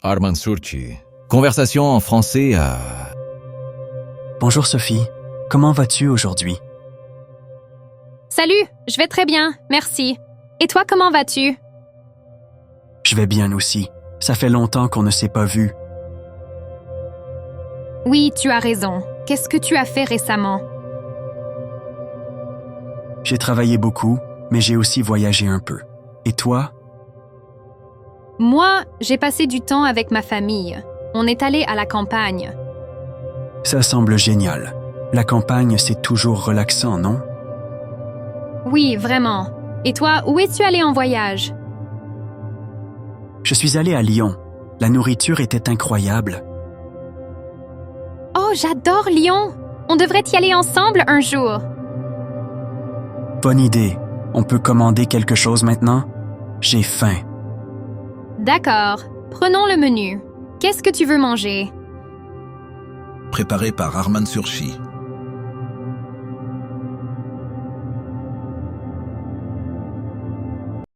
Arman Surchi. Conversation en français à... Bonjour Sophie, comment vas-tu aujourd'hui? Salut, je vais très bien, merci. Et toi, comment vas-tu? Je vais bien aussi. Ça fait longtemps qu'on ne s'est pas vu. Oui, tu as raison. Qu'est-ce que tu as fait récemment? J'ai travaillé beaucoup, mais j'ai aussi voyagé un peu. Et toi? Moi, j'ai passé du temps avec ma famille. On est allé à la campagne. Ça semble génial. La campagne, c'est toujours relaxant, non? Oui, vraiment. Et toi, où es-tu allé en voyage? Je suis allé à Lyon. La nourriture était incroyable. Oh, j'adore Lyon! On devrait y aller ensemble un jour. Bonne idée. On peut commander quelque chose maintenant? J'ai faim. D'accord. Prenons le menu. Qu'est-ce que tu veux manger? Préparé par Arman Surchi.